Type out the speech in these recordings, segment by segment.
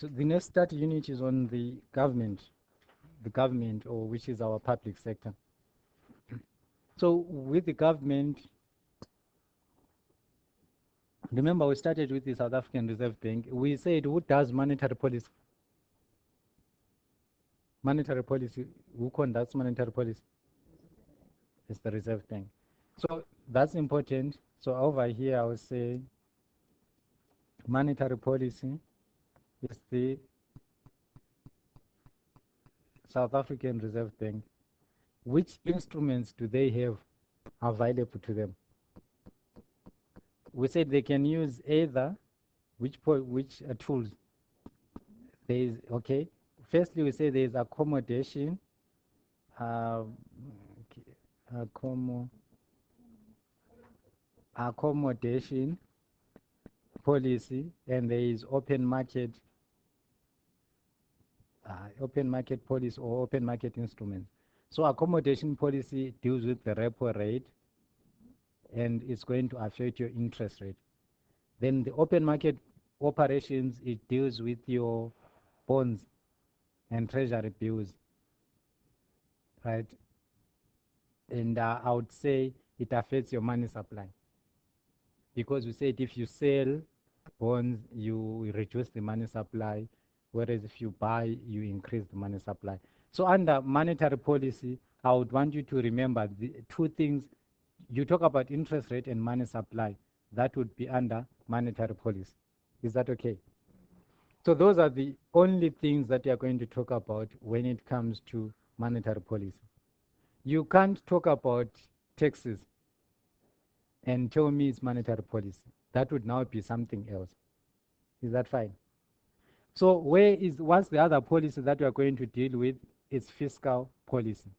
So the next study unit is on the government, or which is our public sector. So with the government, remember we started with the South African Reserve Bank. We said, who does monetary policy? Monetary policy, who conducts monetary policy? It's the Reserve Bank. So that's important. So over here, I would say monetary policy is the South African Reserve Bank. Which instruments do they have available to them? We said they can use either which tools. There is, okay. Firstly, we say there is accommodation, accommodation policy, and there is open market policy or open market instruments. So accommodation policy deals with the repo rate, and it's going to affect your interest rate. Then the open market operations, it deals with your bonds and treasury bills, right? And I would say it affects your money supply, because we said if you sell bonds, you reduce the money supply, whereas if you buy, you increase the money supply. So under monetary policy, I would want you to remember the two things. You talk about interest rate and money supply. That would be under monetary policy. Is that okay? So those are the only things that you are going to talk about when it comes to monetary policy. You can't talk about taxes and tell me it's monetary policy. That would now be something else. Is that fine? So what's the other policy that we are going to deal with? It's fiscal policy.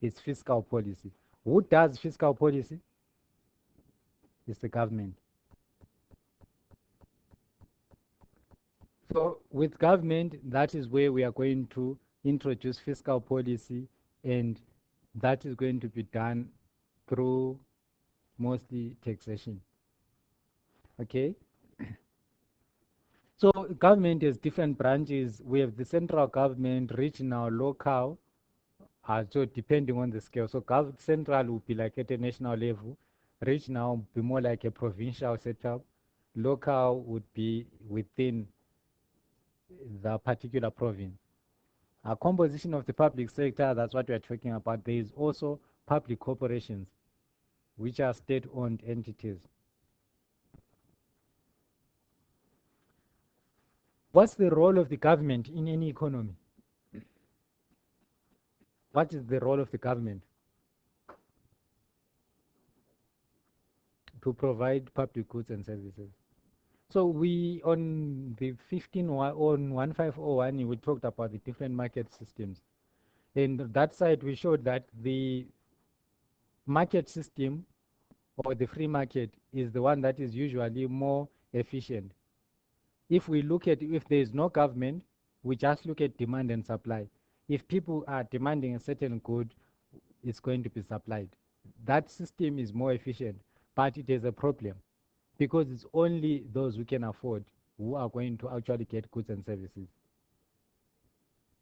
It's fiscal policy. Who does fiscal policy? It's the government. So with government, that is where we are going to introduce fiscal policy, and that is going to be done through mostly taxation. Okay? So government has different branches. We have the central government, regional, local, so depending on the scale. So central will be like at a national level, regional will be more like a provincial setup, local would be within the particular province. A composition of the public sector, that's what we're talking about. There is also public corporations, which are state-owned entities. What's the role of the government in any economy? What is the role of the government? To provide public goods and services. So we, on the 1501, we talked about the different market systems. And that side, we showed that the market system, or the free market, is the one that is usually more efficient. If we look at, if there is no government, we just look at demand and supply. If people are demanding a certain good, it's going to be supplied. That system is more efficient, but it is a problem, because it's only those who can afford who are going to actually get goods and services.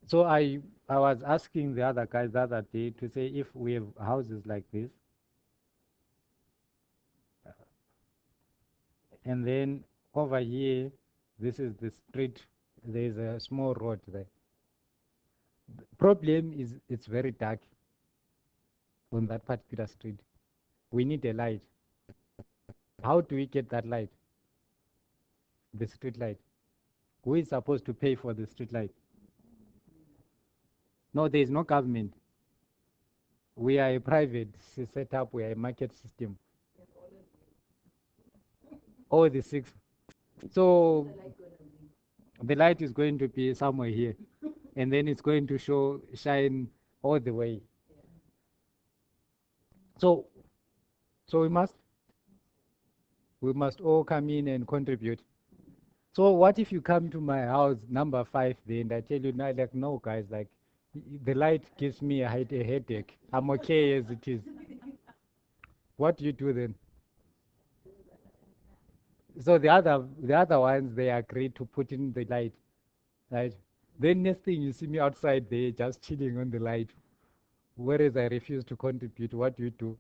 So I was asking the other guys the other day to say, if we have houses like this, and then over here, this is the street, there's a small road there. The problem is it's very dark on that particular street. We need a light. How do we get that light? The street light. Who is supposed to pay for the street light? No, there is no government. We are a private setup, we are a market system. All the six. So the light is going to be somewhere here, and then it's going to shine all the way. So we must all come in and contribute. So what if you come to my house, number 5, there, and I tell you, now, like, no, guys, like, the light gives me a headache. I'm okay as it is. What do you do then? So the other ones, they agreed to put in the light, right? Then next thing you see me outside there just chilling on the light, whereas I refuse to contribute. What do you do?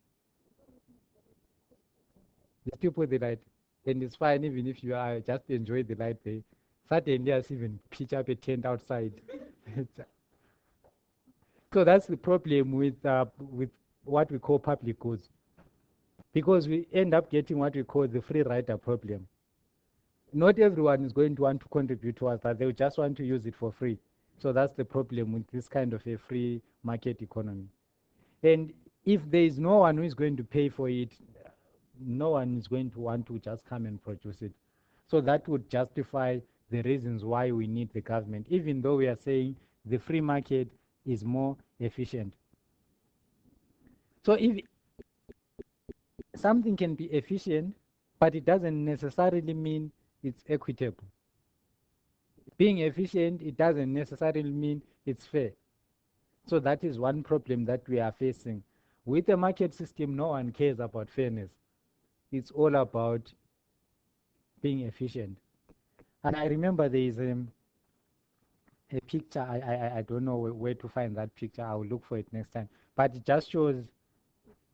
You still put the light, and it's fine even if you are just enjoy the light there. Suddenly, I even pitch up a tent outside. So that's the problem with what we call public goods, because we end up getting what we call the free rider problem. Not everyone is going to want to contribute towards that. They will just want to use it for free. So that's the problem with this kind of a free market economy. And if there is no one who is going to pay for it, no one is going to want to just come and produce it. So that would justify the reasons why we need the government, even though we are saying the free market is more efficient. So if something can be efficient, but it doesn't necessarily mean it's equitable. Being efficient, it doesn't necessarily mean it's fair. So that is one problem that we are facing. With the market system, no one cares about fairness. It's all about being efficient. And I remember there is a picture. I don't know where to find that picture. I will look for it next time. But it just shows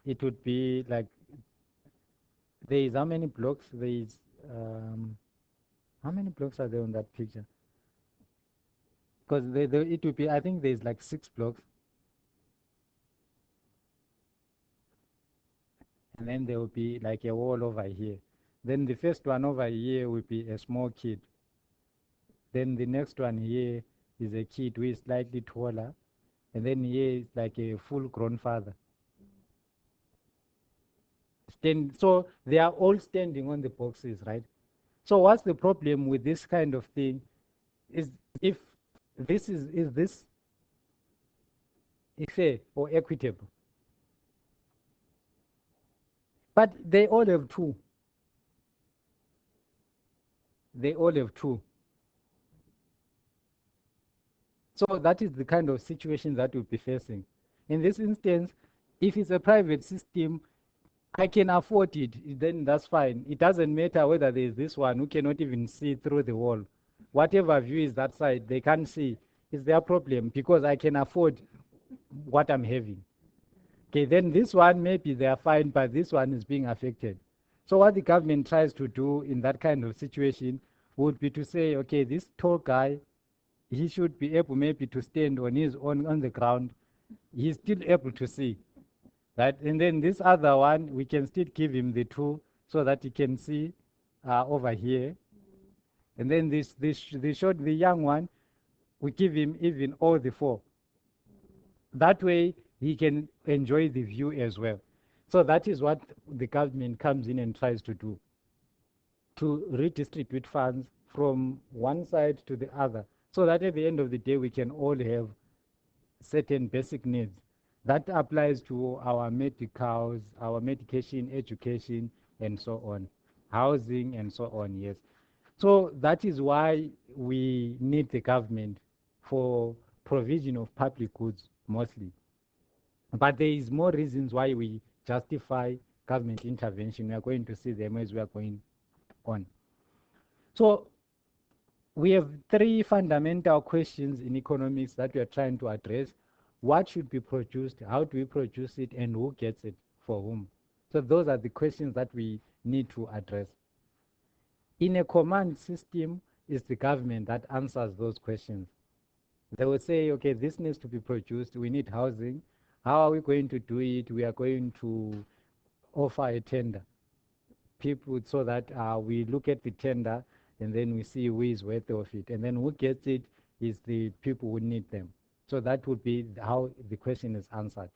it would be like there is how many blocks? There is how many blocks are there on that picture? Because it would be, I think there's like 6 blocks, and then there will be like a wall over here. Then the first one over here will be a small kid. Then the next one here is a kid who is slightly taller, and then here is like a full-grown father. So they are all standing on the boxes, right? So what's the problem with this kind of thing? Is if this fair or equitable? But they all have two. They all have two. So that is the kind of situation that we'll be facing. In this instance, if it's a private system, I can afford it, then that's fine. It doesn't matter whether there's this one who cannot even see through the wall. Whatever view is that side, they can't see. It's their problem because I can afford what I'm having. Okay, then this one, maybe they are fine, but this one is being affected. So what the government tries to do in that kind of situation would be to say, okay, this tall guy, he should be able maybe to stand on his own on the ground. He's still able to see, right? And then this other one, we can still give him the two so that he can see over here. And then the young one, we give him even all the four. That way, he can enjoy the view as well. So that is what the government comes in and tries to do, to redistribute funds from one side to the other, so that at the end of the day, we can all have certain basic needs. That applies to our medicals, our medication, education, and so on, housing, and so on, yes. So that is why we need the government for provision of public goods mostly. But there is more reasons why we justify government intervention. We are going to see them as we are going on. So we have three fundamental questions in economics that we are trying to address. What should be produced? How do we produce it? And who gets it for whom? So those are the questions that we need to address. In a command system, it's the government that answers those questions. They will say, okay, this needs to be produced. We need housing. How are we going to do it? We are going to offer a tender. People, so that we look at the tender and then we see who is worthy of it. And then who gets it is the people who need them. So that would be how the question is answered.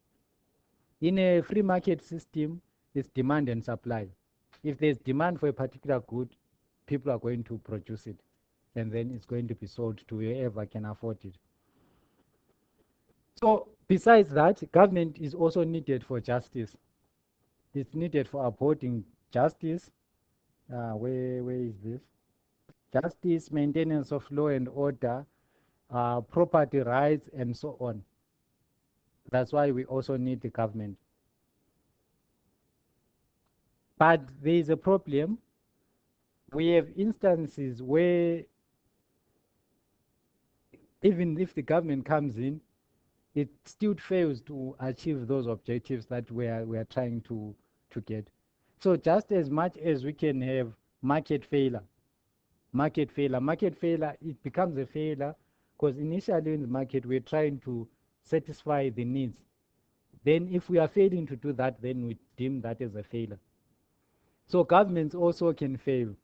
In a free market system, it's demand and supply. If there's demand for a particular good, people are going to produce it. And then it's going to be sold to whoever can afford it. So besides that, government is also needed for justice. It's needed for upholding justice. Where is this? Justice, maintenance of law and order, property rights, and so on. That's why we also need the government. But there is a problem. we have instances where even if the government comes in, it still fails to achieve those objectives that we are trying to get. So just as much as we can have market failure, market failure, it becomes a failure because initially in the market we're trying to satisfy the needs. Then if we are failing to do that, then we deem that as a failure. So governments also can fail,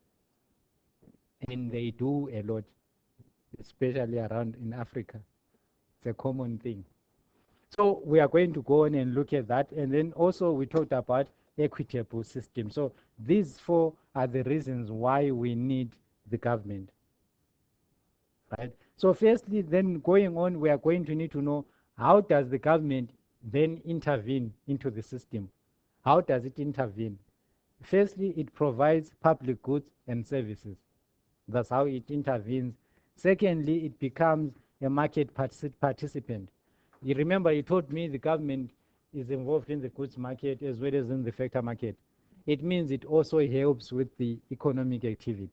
and they do a lot, especially around in Africa. It's a common thing. So we are going to go on and look at that. And then also we talked about equitable system. So these four are the reasons why we need the government. Right? So firstly, then going on, we are going to need to know, how does the government then intervene into the system? How does it intervene? Firstly, it provides public goods and services. That's how it intervenes. Secondly, it becomes a market participant. You remember you told me the government is involved in the goods market as well as in the factor market. It means it also helps with the economic activity.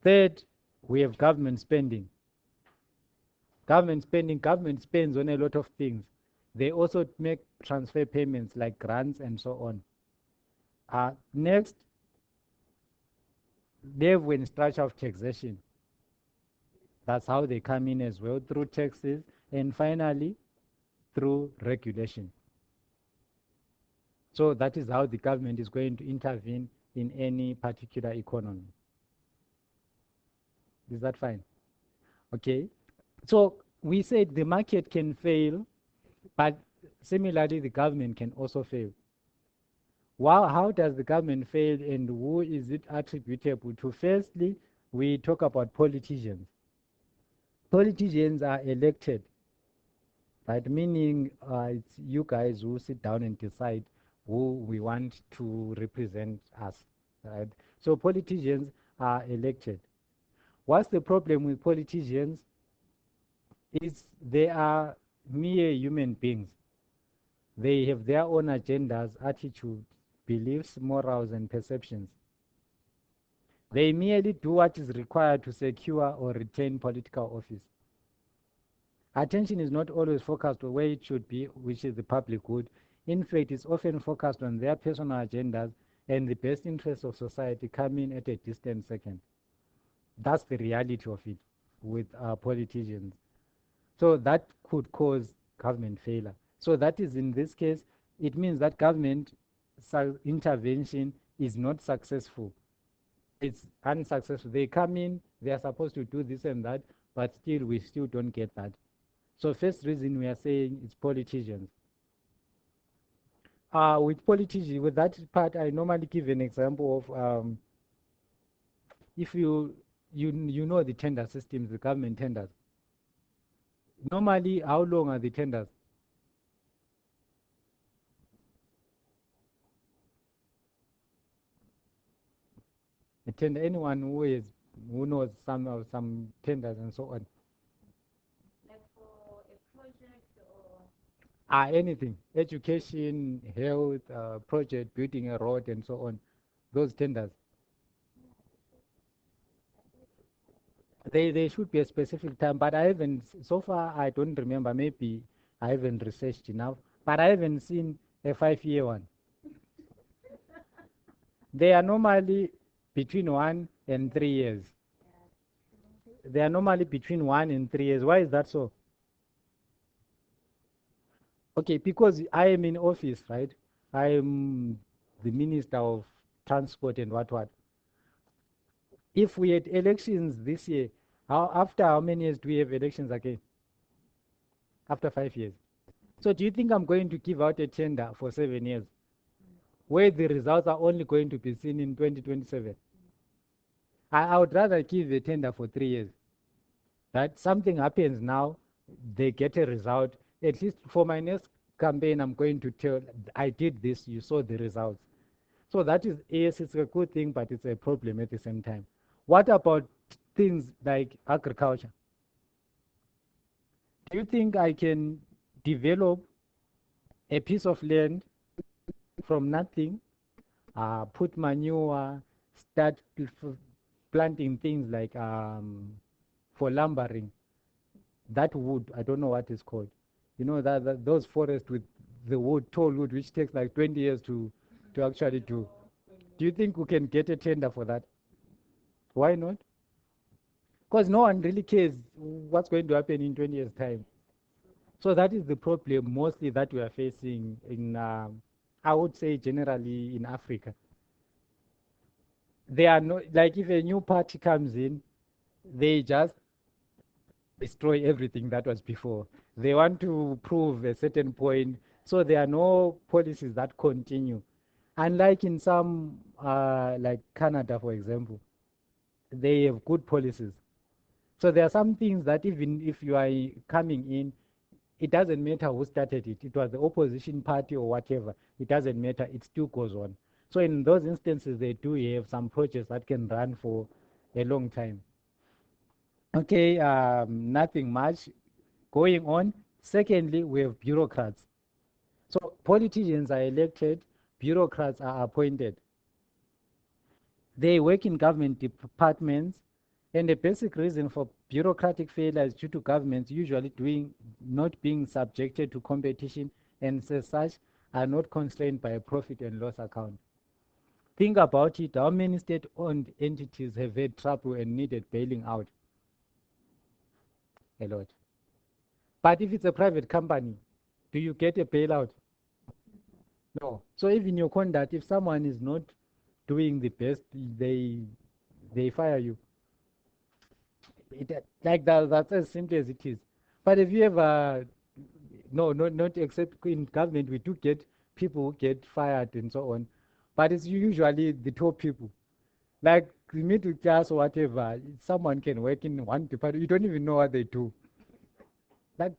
Third, we have government spending. Government spends on a lot of things. They also make transfer payments like grants and so on. Next, they have a structure of taxation. That's how they come in as well, through taxes, and finally, through regulation. So that is how the government is going to intervene in any particular economy. Is that fine? Okay. So we said the market can fail, but similarly, the government can also fail. How does the government fail, and who is it attributable to? Firstly, we talk about politicians. Politicians are elected, right? Meaning it's you guys who sit down and decide who we want to represent us, right? So politicians are elected. What's the problem with politicians? Is they are mere human beings. They have their own agendas, attitudes, beliefs, morals, and perceptions. They merely do what is required to secure or retain political office. Attention is not always focused on where it should be, which is the public good. In fact, it's often focused on their personal agendas, and the best interests of society come in at a distant second. That's the reality of it with politicians. So that could cause government failure. So that is, in this case, it means that government intervention is not successful. It's unsuccessful. They come in, they are supposed to do this and that, but still we still don't get that. So first reason we are saying it's politicians. With politicians, with that part, I normally give an example of if you know the tender systems, the government tenders. Normally, how long are the tenders? A tender, anyone who knows some tenders and so on. Like for a project or Anything, education, health, project, building a road and so on. Those tenders. They should be a specific time, but I haven't, so far I don't remember, maybe I haven't researched enough, but I haven't seen a 5-year one. They are normally between 1 and 3 years. They are normally between 1 and 3 years. Why is that so? Okay, because I am in office, right? I am the Minister of Transport and what. If we had elections this year, after how many years do we have elections again? After 5 years. So do you think I'm going to give out a tender for 7 years, where the results are only going to be seen in 2027? I would rather give a tender for 3 years. That something happens now, they get a result. At least for my next campaign, I'm going to tell, I did this, you saw the results. So that is, yes, it's a good thing, but it's a problem at the same time. What about things like agriculture? Do you think I can develop a piece of land from nothing, put manure, start planting things like for lumbering, that wood, I don't know what it's called. You know that those forests with the wood, tall wood, which takes like 20 years to actually do. Do you think we can get a tender for that? Why not? Because no one really cares what's going to happen in 20 years' time. So that is the problem mostly that we are facing in, I would say generally in Africa. They are not, like if a new party comes in, they just destroy everything that was before. They want to prove a certain point, so there are no policies that continue. Unlike in some, like Canada, for example, they have good policies. So there are some things that even if you are coming in, it doesn't matter who started it. It was the opposition party or whatever. It doesn't matter. It still goes on. So in those instances, they do have some projects that can run for a long time. Okay, nothing much going on. Secondly, we have bureaucrats. So politicians are elected, bureaucrats are appointed. They work in government departments, and the basic reason for bureaucratic failure is due to governments usually not being subjected to competition, and as such are not constrained by a profit and loss account. Think about it, how many state-owned entities have had trouble and needed bailing out? A lot. But if it's a private company, do you get a bailout? No. So even your conduct, if someone is not doing the best, they fire you. Like that, that's as simple as it is. But if you ever, no, not except in government, we do get people who get fired and so on. But it's usually the top people. Like the middle class or whatever, someone can work in one department, you don't even know what they do. Like,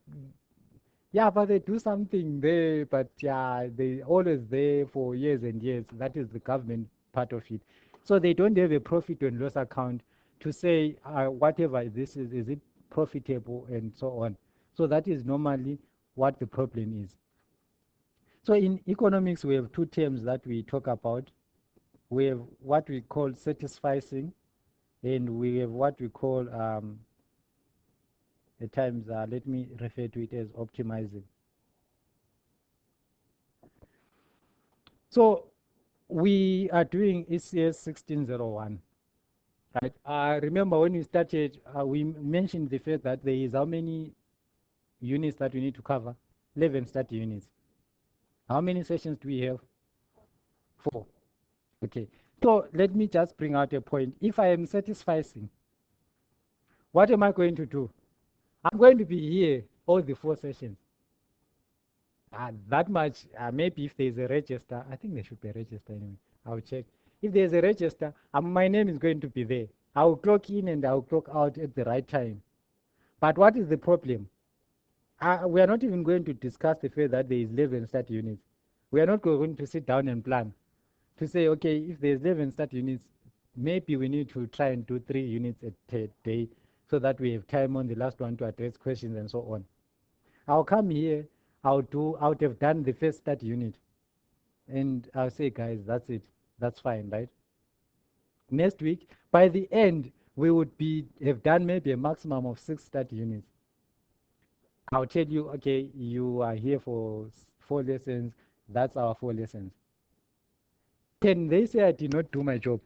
yeah, but they do something there, but yeah, they always there for years and years. That is the government part of it. So they don't have a profit and loss account to say whatever this is it profitable and so on. So that is normally what the problem is. So in economics, we have two terms that we talk about. We have what we call satisficing, and we have what we call at times, let me refer to it as optimizing. So we are doing ECS1601, right? Remember when we started, we mentioned the fact that there is how many units that we need to cover? 11 study units. How many sessions do we have? 4. Okay. So let me just bring out a point. If I am satisficing, what am I going to do? I'm going to be here all the 4 sessions. That much, maybe if there's a register, I think there should be a register anyway. I'll check. If there's a register, my name is going to be there. I'll clock in and I'll clock out at the right time. But what is the problem? We are not even going to discuss the fact that there is 11 start units. We are not going to sit down and plan to say, okay, if there's 11 start units, maybe we need to try and do 3 units a day so that we have time on the last one to address questions and so on. I'll come here, I would have done the first start unit. And I'll say, guys, that's it. That's fine, right? Next week, by the end, we would have done maybe a maximum of 6 start units. I'll tell you, okay, you are here for 4 lessons. That's our 4 lessons. Can they say I did not do my job?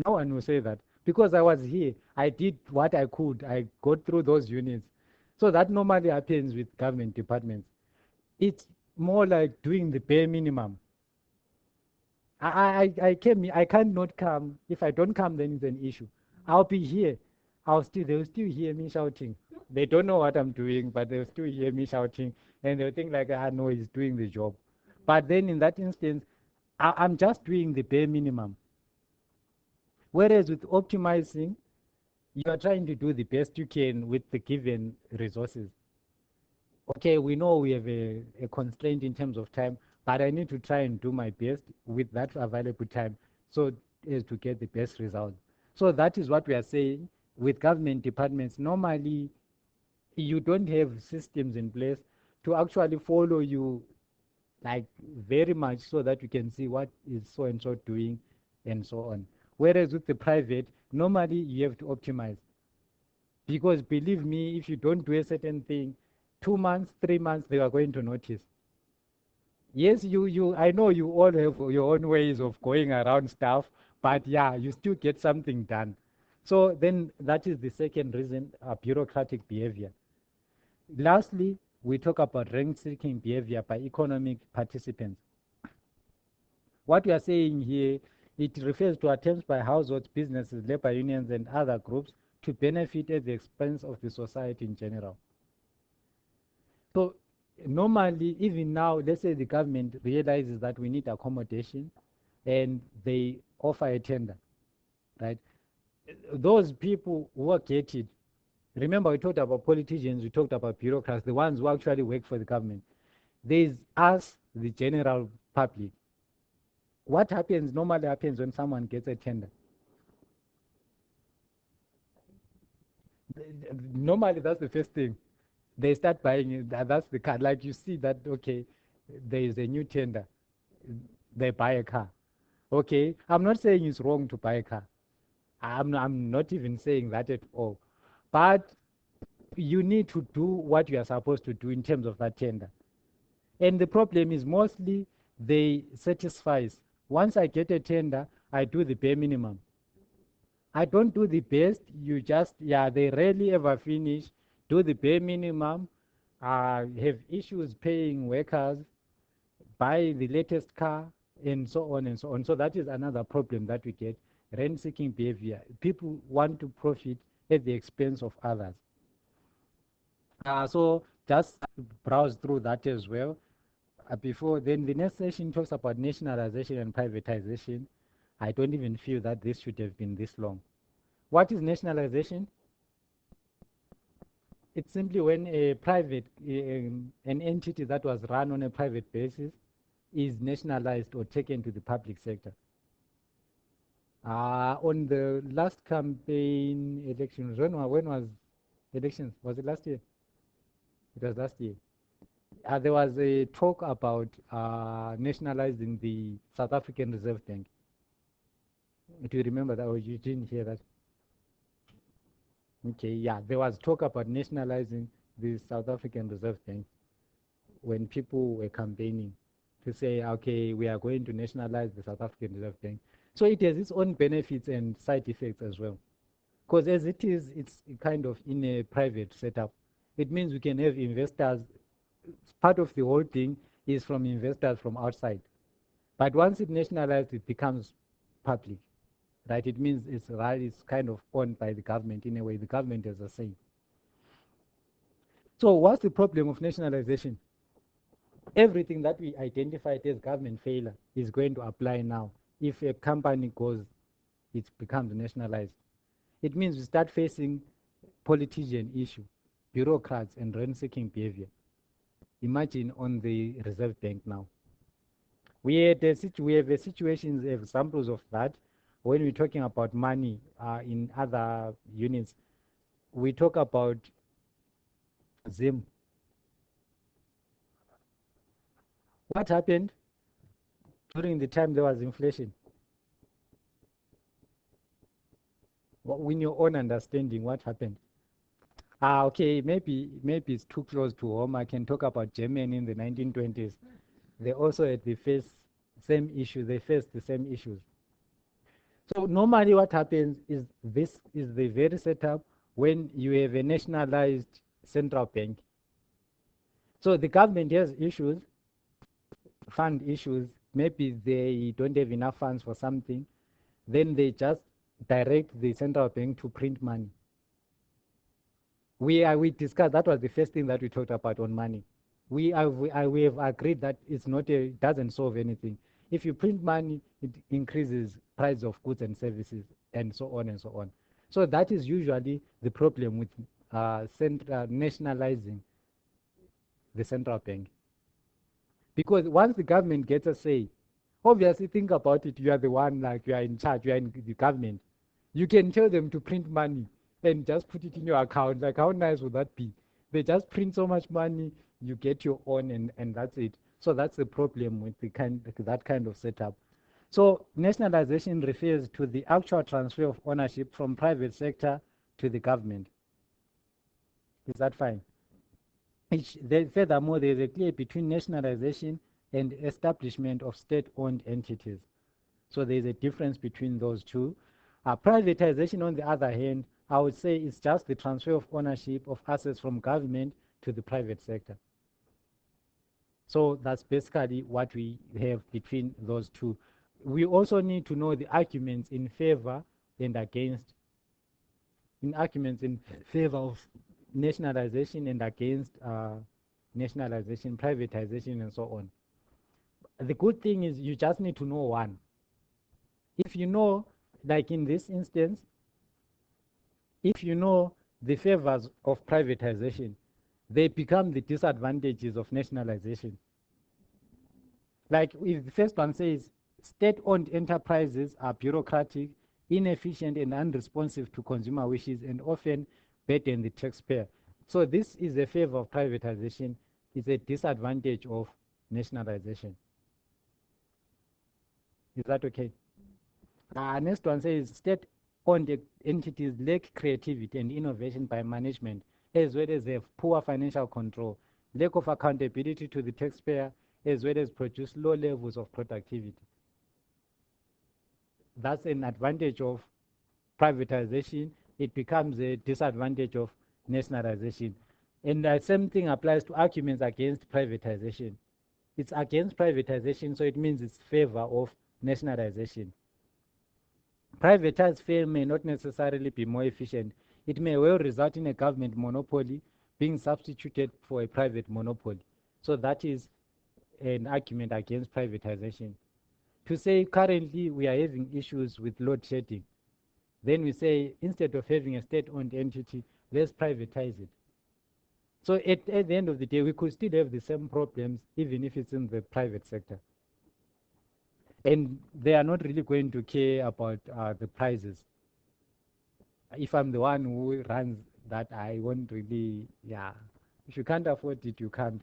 No one will say that. Because I was here, I did what I could. I got through those units. So that normally happens with government departments. It's more like doing the bare minimum. I cannot come. If I don't come, then it's an issue. I'll be here. They'll still hear me shouting. They don't know what I'm doing, but they'll still hear me shouting, and they'll think like, no, he's doing the job. But then in that instance, I'm just doing the bare minimum. Whereas with optimizing, you are trying to do the best you can with the given resources. Okay, we know we have a constraint in terms of time, but I need to try and do my best with that available time so as to get the best result. So that is what we are saying with government departments. Normally, you don't have systems in place to actually follow you like very much so that you can see what is so and so doing and so on. Whereas with the private, normally you have to optimize. Because believe me, if you don't do a certain thing, 2 months, 3 months, they are going to notice. Yes, I know you all have your own ways of going around stuff, but yeah, you still get something done. So then that is the second reason, bureaucratic behavior. Lastly, we talk about rank-seeking behavior by economic participants. What we are saying here, it refers to attempts by households, businesses, labor unions, and other groups to benefit at the expense of the society in general. So normally, even now, let's say the government realizes that we need accommodation and they offer a tender, right? Those people who get it, remember we talked about politicians, we talked about bureaucrats, the ones who actually work for the government. There's us, the general public. What happens, normally happens when someone gets a tender? Normally, that's the first thing. They start buying it. That's the car. Like you see that, okay, there is a new tender. They buy a car. Okay, I'm not saying it's wrong to buy a car. I'm not even saying that at all. But you need to do what you are supposed to do in terms of that tender. And the problem is mostly they satisfies. Once I get a tender, I do the bare minimum. I don't do the best. You just, yeah, they rarely ever finish. Do the bare minimum. Have issues paying workers, buy the latest car, and so on and so on. So that is another problem that we get. Rent-seeking behavior. People want to profit at the expense of others. So just browse through that as well. Before then, the next session talks about nationalization and privatization. I don't even feel that this should have been this long. What is nationalization? It's simply when a private, an entity that was run on a private basis is nationalized or taken to the public sector. On the last campaign elections, when was elections? Was it last year? It was last year. There was a talk about nationalizing the South African Reserve Bank. Do you remember that, or you didn't hear that? Okay, yeah, there was talk about nationalizing the South African Reserve Bank when people were campaigning to say, okay, we are going to nationalize the South African Reserve Bank. So it has its own benefits and side effects as well. Because as it is, it's kind of in a private setup. It means we can have investors. Part of the whole thing is from investors from outside. But once it's nationalized, it becomes public, right? It means it's kind of owned by the government in a way. The government has a say. So what's the problem of nationalization? Everything that we identified as government failure is going to apply now. If a company goes, it becomes nationalized. It means we start facing politician issue, bureaucrats, and rent-seeking behavior. Imagine on the Reserve Bank now. We have a situations, examples of that when we're talking about money in other units. We talk about ZIM. What happened during the time there was inflation? In your own understanding, what happened? Okay, maybe it's too close to home. I can talk about Germany in the 1920s. They also had the same issues. They faced the same issues. So normally what happens is this is the very setup when you have a nationalized central bank. So the government has issues, fund issues. Maybe they don't have enough funds for something. Then they just direct the central bank to print money. We discussed, that was the first thing that we talked about on money. We have agreed that it doesn't solve anything. If you print money, it increases price of goods and services, and so on and so on. So that is usually the problem with nationalizing the central bank. Because once the government gets a say, obviously think about it, you are the one, like you are in charge, you are in the government. You can tell them to print money and just put it in your account. Like how nice would that be? They just print so much money, you get your own, and that's it. So that's the problem with that kind of setup. So nationalization refers to the actual transfer of ownership from private sector to the government. Is that fine? Furthermore, there is a clear between nationalization and establishment of state-owned entities. So there is a difference between those two. Privatization, on the other hand, I would say is just the transfer of ownership of assets from government to the private sector. So that's basically what we have between those two. We also need to know the arguments in favor and against, arguments in favor of nationalization and against nationalization, privatization, and so on. The good thing is you just need to know one. If you know, like in this instance, if you know the favors of privatization, they become the disadvantages of nationalization. Like if the first one says, state-owned enterprises are bureaucratic, inefficient, and unresponsive to consumer wishes, and often burden the taxpayer. So this is a favor of privatization. It's a disadvantage of nationalization. Is that okay? Next one says, state-owned entities lack creativity and innovation by management, as well as they have poor financial control, lack of accountability to the taxpayer, as well as produce low levels of productivity. That's an advantage of privatization. It becomes a disadvantage of nationalization. And the same thing applies to arguments against privatization. It's against privatization, so it means it's favor of nationalization. Privatized firm may not necessarily be more efficient. It may well result in a government monopoly being substituted for a private monopoly. So that is an argument against privatization. To say currently we are having issues with load shedding, then we say instead of having a state-owned entity, let's privatize it. So at the end of the day, we could still have the same problems even if it's in the private sector. And they are not really going to care about the prices. If I'm the one who runs that, I won't really, yeah. If you can't afford it, you can't.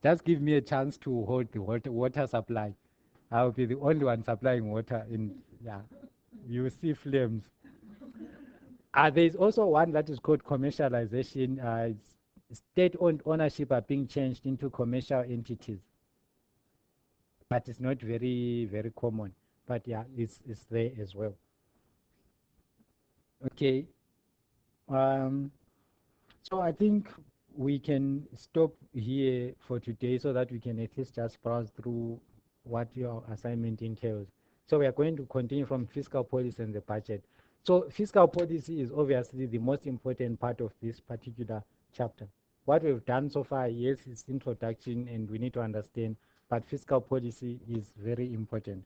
Just give me a chance to hold the water supply. I'll be the only one supplying water in, yeah, you see flames. There's also one that is called commercialization. State-owned ownership are being changed into commercial entities. But it's not very, very common. But yeah, it's there as well. Okay. So I think we can stop here for today so that we can at least just browse through what your assignment entails. So we are going to continue from fiscal policy and the budget. So fiscal policy is obviously the most important part of this particular chapter. What we've done so far, yes, it's introduction and we need to understand, but fiscal policy is very important.